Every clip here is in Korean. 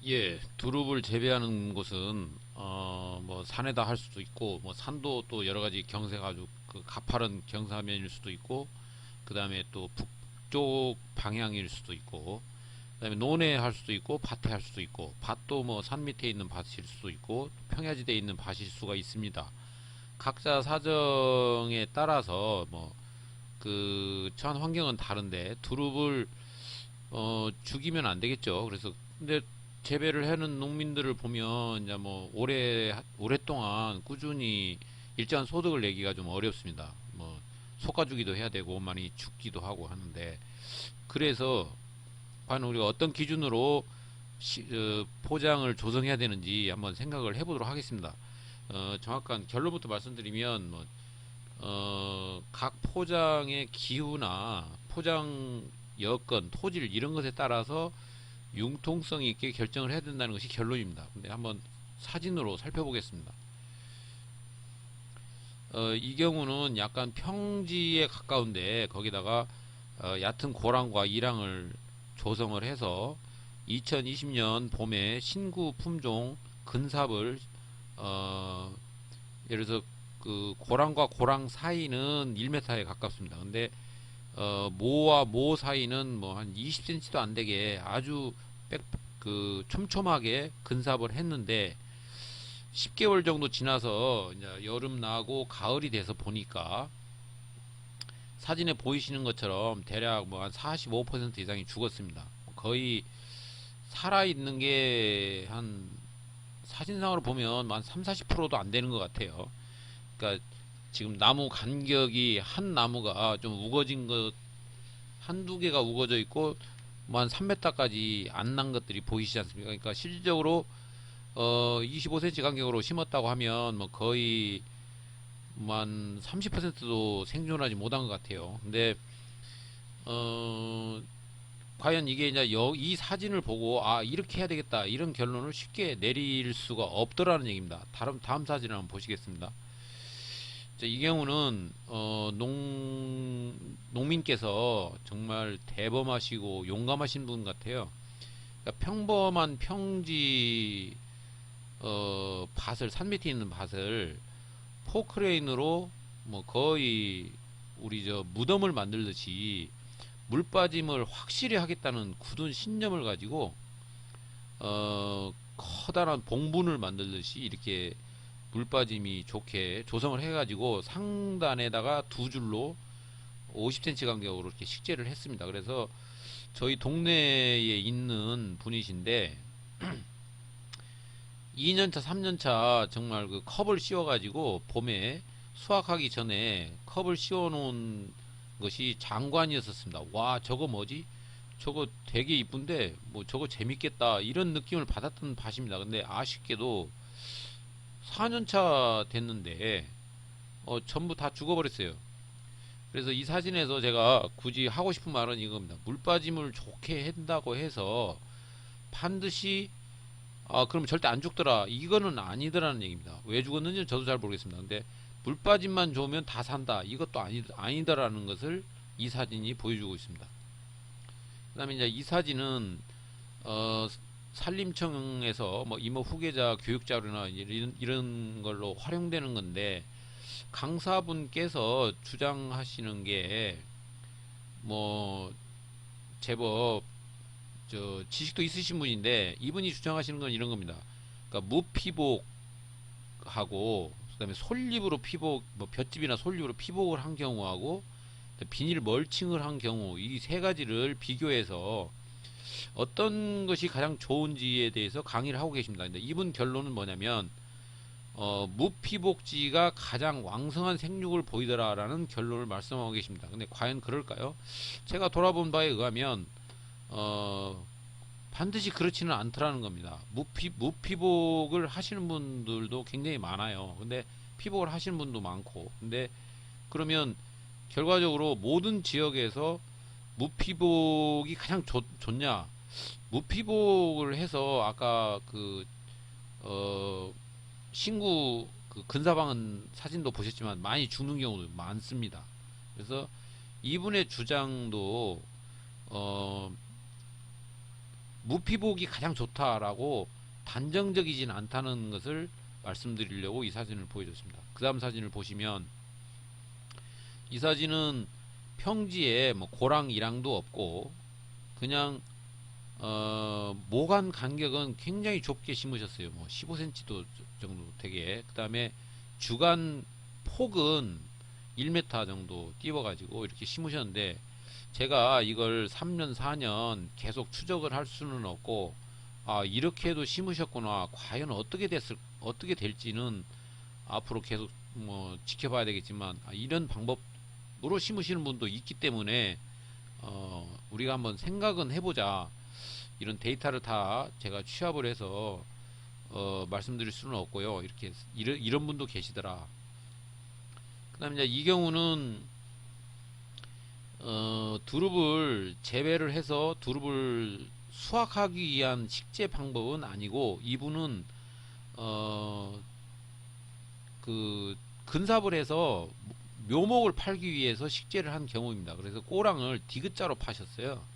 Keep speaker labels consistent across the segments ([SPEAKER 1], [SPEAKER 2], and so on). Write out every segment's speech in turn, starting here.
[SPEAKER 1] 예, 두릅을 재배하는 곳은 뭐 산에다 할 수도 있고 뭐 산도 또 여러 가지 경세가 아주 그 가파른 경사면일 수도 있고 그다음에 또 북쪽 방향일 수도 있고 그다음에 논에 할 수도 있고 밭에 할 수도 있고 밭도 뭐 산 밑에 있는 밭일 수도 있고 평야지대에 있는 밭일 수가 있습니다. 각자 사정에 따라서 뭐 그 처한 환경은 다른데 두릅을 죽이면 안 되겠죠. 그래서 근데 재배를 하는 농민들을 보면 이제 뭐 오랫동안 꾸준히 일정한 소득을 내기가 좀 어렵습니다. 뭐 속가주기도 해야 되고 많이 죽기도 하고 하는데 그래서 과연 우리가 어떤 기준으로 포장을 조성해야 되는지 한번 생각을 해보도록 하겠습니다. 정확한 결론부터 말씀드리면 각 포장의 기후나 포장 여건, 토질 이런 것에 따라서 융통성 있게 결정을 해야 된다는 것이 결론입니다. 근데 한번 사진으로 살펴보겠습니다. 이 경우는 약간 평지에 가까운데 거기다가 얕은 고랑과 이랑을 조성을 해서 2020년 봄에 신구 품종 근삽을 예를 들어서 그 고랑과 고랑 사이는 1m에 가깝습니다. 근데 모와 모 사이는 뭐 한 20cm도 안 되게 아주 촘촘하게 근삽을 했는데 10개월 정도 지나서 이제 여름 나고 가을이 돼서 보니까 사진에 보이시는 것처럼 대략 뭐 한 45% 이상이 죽었습니다. 거의 살아있는 게 한 사진상으로 보면 한 3, 40%도 안 되는 것 같아요. 그러니까 지금 나무 간격이 한 나무가 좀 우거진 것 한두 개가 우거져 있고 뭐 한 3m까지 안 난 것들이 보이시지 않습니까? 그러니까 실질적으로 25cm 간격으로 심었다고 하면 뭐 거의 뭐 한 30%도 생존하지 못한 것 같아요. 근데 어 과연 이게 이제 이 사진을 보고 아 이렇게 해야 되겠다 이런 결론을 쉽게 내릴 수가 없더라는 얘기입니다. 다음 사진을 한번 보시겠습니다. 자, 이 경우는 농민께서 정말 대범하시고 용감하신 분 같아요. 그러니까 평범한 평지 밭을 산 밑에 있는 밭을 포크레인으로 뭐 거의 우리 저 무덤을 만들듯이 물 빠짐을 확실히 하겠다는 굳은 신념을 가지고 커다란 봉분을 만들듯이 이렇게 물 빠짐이 좋게 조성을 해가지고 상단에다가 두 줄로 50cm 간격으로 이렇게 식재를 했습니다. 그래서 저희 동네에 있는 분이신데 2년차, 3년차 정말 그 컵을 씌워가지고 봄에 수확하기 전에 컵을 씌워놓은 것이 장관이었었습니다. 와, 저거 뭐지? 저거 되게 이쁜데 뭐 저거 재밌겠다 이런 느낌을 받았던 밭입니다. 근데 아쉽게도 4년차 됐는데 전부 다 죽어버렸어요. 그래서 이 사진에서 제가 굳이 하고 싶은 말은 이겁니다. 물 빠짐을 좋게 한다고 해서 반드시 그럼 절대 안 죽더라. 이거는 아니더라는 얘기입니다. 왜 죽었는지는 저도 잘 모르겠습니다. 근데 물 빠짐만 좋으면 다 산다. 이것도 아니더라는 것을 이 사진이 보여주고 있습니다. 그 다음에 이제 이 사진은 어, 산림청에서 뭐 이모 후계자 교육 자료나 이런 걸로 활용되는 건데 강사분께서 주장하시는 게 뭐 제법 저 지식도 있으신 분인데 이분이 주장하시는 건 이런 겁니다. 그러니까 무피복하고 그다음에 솔잎으로 피복 뭐 볏짚이나 솔잎으로 피복을 한 경우하고 비닐 멀칭을 한 경우 이 세 가지를 비교해서 어떤 것이 가장 좋은지에 대해서 강의를 하고 계십니다. 근데 이분 결론은 뭐냐면 무피복지가 가장 왕성한 생육을 보이더라라는 결론을 말씀하고 계십니다. 근데 과연 그럴까요? 제가 돌아본 바에 의하면 어, 반드시 그렇지는 않더라는 겁니다. 무피복을 하시는 분들도 굉장히 많아요. 근데 피복을 하시는 분도 많고. 근데 그러면 결과적으로 모든 지역에서 무피복이 가장 좋냐? 무피복을 해서 아까 어, 신구 근사방은 사진도 보셨지만 많이 죽는 경우도 많습니다. 그래서 이분의 주장도 어, 무피복이 가장 좋다라고 단정적이진 않다는 것을 말씀드리려고 이 사진을 보여줬습니다. 그 다음 사진을 보시면 이 사진은 평지에 뭐 고랑 이랑도 없고 그냥 모간 간격은 굉장히 좁게 심으셨어요. 뭐 15cm 정도 되게. 그 다음에 주간 폭은 1m 정도 띄워가지고 이렇게 심으셨는데, 제가 이걸 3년 4년 계속 추적을 할 수는 없고, 아 이렇게도 심으셨구나, 과연 어떻게 될지는 앞으로 계속 뭐 지켜봐야 되겠지만, 이런 방법으로 심으시는 분도 있기 때문에 우리가 한번 생각은 해보자. 이런 데이터를 다 제가 취합을 해서 말씀드릴 수는 없고요. 이런 분도 계시더라. 그 다음에 이제 이 경우는 두릅을 재배를 해서 두릅을 수확하기 위한 식재 방법은 아니고, 이분은 그 근삽을 해서 묘목을 팔기 위해서 식재를 한 경우입니다. 그래서 꼬랑을 디귿자로 파셨어요.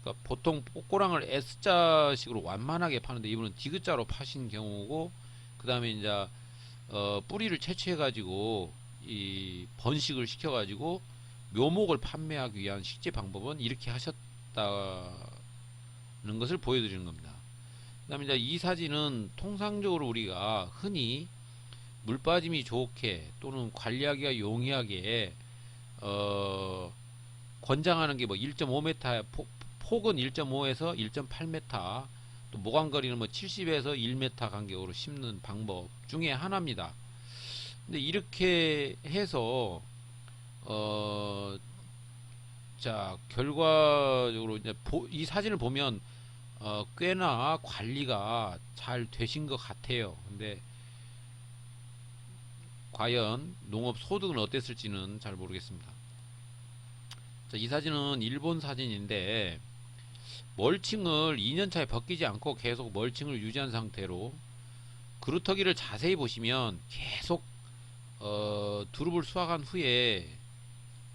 [SPEAKER 1] 그러니까 보통 꼬랑을 S자식으로 완만하게 파는데, 이분은 디귿자로 파신 경우고, 그 다음에 이제 뿌리를 채취해 가지고 이 번식을 시켜 가지고 묘목을 판매하기 위한 식재 방법은 이렇게 하셨다는 것을 보여드리는 겁니다. 그 다음에 이제 이 사진은 통상적으로 우리가 흔히 물 빠짐이 좋게 또는 관리하기가 용이하게 권장하는 게 뭐 1.5m, 폭은 1.5에서 1.8m, 또 모관거리는 뭐 70에서 1m 간격으로 심는 방법 중에 하나입니다. 근데 이렇게 해서 자 결과적으로 이제 이 사진을 보면 꽤나 관리가 잘 되신 것 같아요. 근데 과연 농업 소득은 어땠을지는 잘 모르겠습니다. 자, 이 사진은 일본 사진인데, 멀칭을 2년차에 벗기지 않고 계속 멀칭을 유지한 상태로 그루터기를 자세히 보시면 계속 두릅을 수확한 후에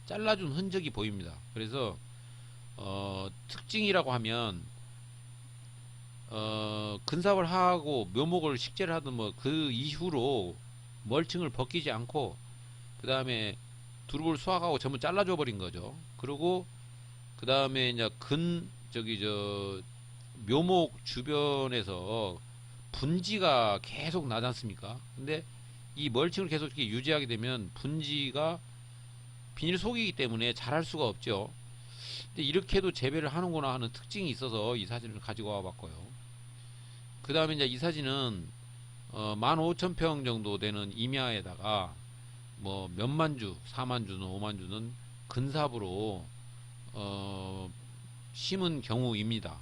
[SPEAKER 1] 잘라준 흔적이 보입니다. 그래서 특징이라고 하면 근삽을 하고 묘목을 식재를 하든 뭐 그 이후로 멀칭을 벗기지 않고 그 다음에 두릅을 수확하고 전부 잘라줘 버린 거죠. 그리고 그 다음에 이제 묘목 주변에서 분지가 계속 나지 않습니까? 근데 이 멀칭을 계속 이렇게 유지하게 되면 분지가 비닐 속이기 때문에 자랄 수가 없죠. 근데 이렇게도 재배를 하는구나 하는 특징이 있어서 이 사진을 가지고 와봤고요. 그 다음에 이제 이 사진은 15,000평 정도 되는 임야에다가 뭐 몇만 주, 4만 주는 5만 주는 근삽으로 심은 경우입니다.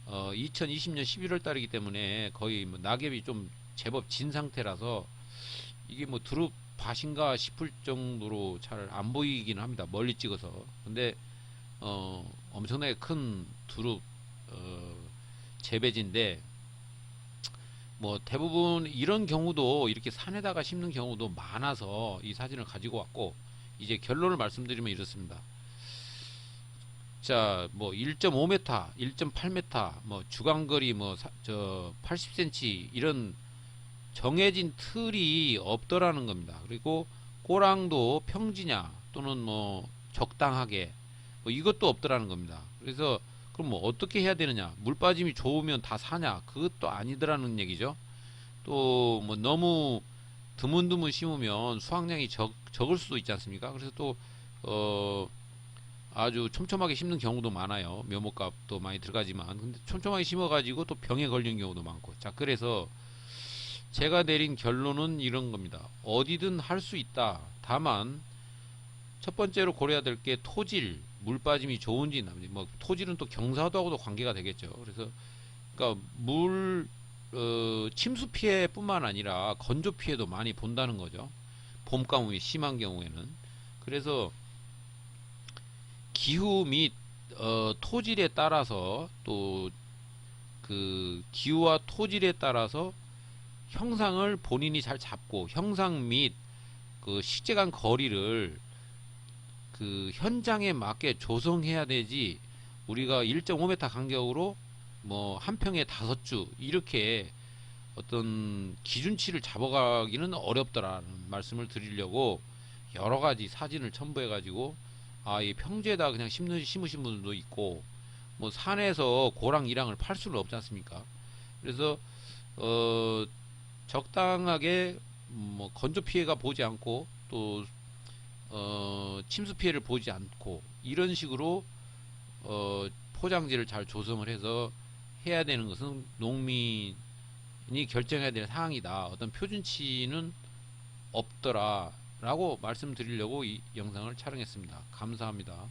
[SPEAKER 1] 2020년 11월 달이기 때문에 거의 뭐 낙엽이 좀 제법 진 상태라서 이게 뭐 두릅 밭인가 싶을 정도로 잘 안 보이긴 합니다. 멀리 찍어서. 근데 엄청나게 큰 두릅 재배지인데, 뭐 대부분 이런 경우도 이렇게 산에다가 심는 경우도 많아서 이 사진을 가지고 왔고, 이제 결론을 말씀드리면 이렇습니다. 자, 뭐 1.5m, 1.8m, 뭐 주간거리 뭐 80cm 이런 정해진 틀이 없더라는 겁니다. 그리고 꼬랑도 평지냐 또는 뭐 적당하게 뭐 이것도 없더라는 겁니다. 그래서 그럼 뭐 어떻게 해야 되느냐? 물 빠짐이 좋으면 다 사냐? 그것도 아니더라는 얘기죠. 또 뭐 너무 드문드문 심으면 수확량이 적을 수도 있지 않습니까? 그래서 또 아주 촘촘하게 심는 경우도 많아요. 묘목값도 많이 들어가지만, 근데 촘촘하게 심어가지고 또 병에 걸리는 경우도 많고. 자, 그래서 제가 내린 결론은 이런 겁니다. 어디든 할 수 있다. 다만 첫 번째로 고려해야 될 게 토질, 물 빠짐이 좋은지, 뭐 토질은 또 경사도하고도 관계가 되겠죠. 그래서 그러니까 침수 피해뿐만 아니라 건조 피해도 많이 본다는 거죠. 봄 가뭄이 심한 경우에는. 그래서 기후 및 토질에 따라서, 또 그 기후와 토질에 따라서 형상을 본인이 잘 잡고, 형상 및 그 식재 간 거리를 그 현장에 맞게 조성해야 되지, 우리가 1.5m 간격으로 뭐 한 평에 5주 이렇게 어떤 기준치를 잡아가기는 어렵더라는 말씀을 드리려고 여러 가지 사진을 첨부해 가지고 이 평지에다 그냥 심으신 분들도 있고 뭐 산에서 고랑 이랑을 팔 수는 없지 않습니까? 그래서 어 적당하게 뭐 건조 피해가 보지 않고 또 침수 피해를 보지 않고 이런 식으로 포장지를 잘 조성을 해서 해야 되는 것은 농민이 결정해야 될 사항이다. 어떤 표준치는 없더라라고 말씀드리려고 이 영상을 촬영했습니다. 감사합니다.